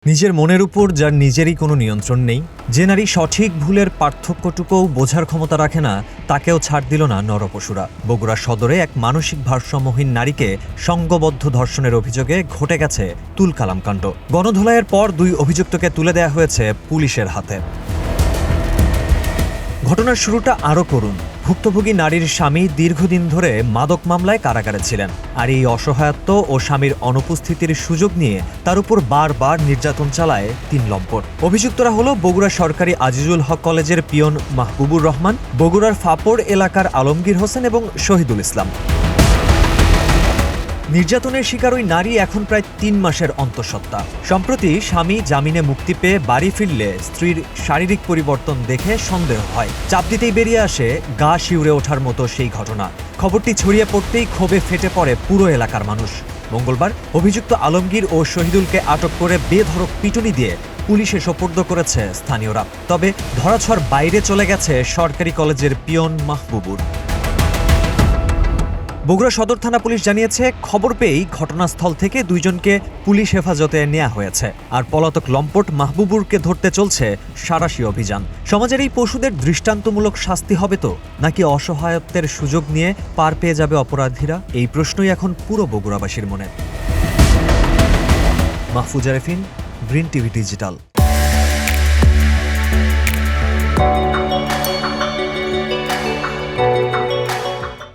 নিজের মনের উপর যার নিজেরই কোনো নিয়ন্ত্রণ নেই, যে নারী সঠিক ভুলের পার্থক্যটুকুও বোঝার ক্ষমতা রাখে না, তাকেও ছাড় দিল না নরপশুরা। বগুড়া সদরে এক মানসিক ভারসাম্যহীন নারীকে সংঘবদ্ধ ধর্ষণের অভিযোগে ঘটে গেছে তুলকালাম কাণ্ড। গণধোলাইয়ের পর 2 অভিযুক্তকে তুলে দেয়া হয়েছে পুলিশের হাতে। ঘটনার শুরুটা আরও করুন। ভুক্তভোগী নারীর স্বামী দীর্ঘদিন ধরে মাদক মামলায় কারাগারে ছিলেন, আর এই অসহায়ত্ব ও স্বামীর অনুপস্থিতির সুযোগ নিয়ে তার উপর বারবার নির্যাতন চালায় 3 লম্পট। অভিযুক্তরা হলো বগুড়া সরকারি আজিজুল হক কলেজের পিয়ন মাহবুবুর রহমান, বগুড়ার ফাপড় এলাকার আলমগীর হোসেন এবং শহীদুল ইসলাম। নির্যাতনের শিকার ওই নারী এখন প্রায় 3 মাসের অন্তঃসত্ত্বা। সম্প্রতি স্বামী জামিনে মুক্তি পেয়ে বাড়ি ফিরলে স্ত্রীর শারীরিক পরিবর্তন দেখে সন্দেহ হয়। চাপ দিতেই বেরিয়ে আসে গা শিউরে ওঠার মতো সেই ঘটনা। খবরটি ছড়িয়ে পড়তেই ক্ষোভে ফেটে পড়ে পুরো এলাকার মানুষ। মঙ্গলবার অভিযুক্ত আলমগীর ও শহীদুলকে আটক করে বেধড়ক পিটুনি দিয়ে পুলিশে সোপর্দ করেছে স্থানীয়রা। তবে ধরাছোঁয়ার বাইরে চলে গেছে সরকারি কলেজের পিয়ন মাহবুবুর। বগুড়া সদর থানা পুলিশ জানিয়েছে, খবর পেয়েই ঘটনাস্থল থেকে 2 জনকে পুলিশ হেফাজতে নেওয়া হয়েছে, আর পলাতক লম্পট মাহবুবুরকে ধরতে চলছে সাঁড়াশি অভিযান। সমাজের এই পশুদের দৃষ্টান্তমূলক শাস্তি হবে তো, নাকি অসহায়ত্বের সুযোগ নিয়ে পার পেয়ে যাবে অপরাধীরা? এই প্রশ্নই এখন পুরো বগুড়াবাসীর মনে। Mahfuza Refin, green TV digital.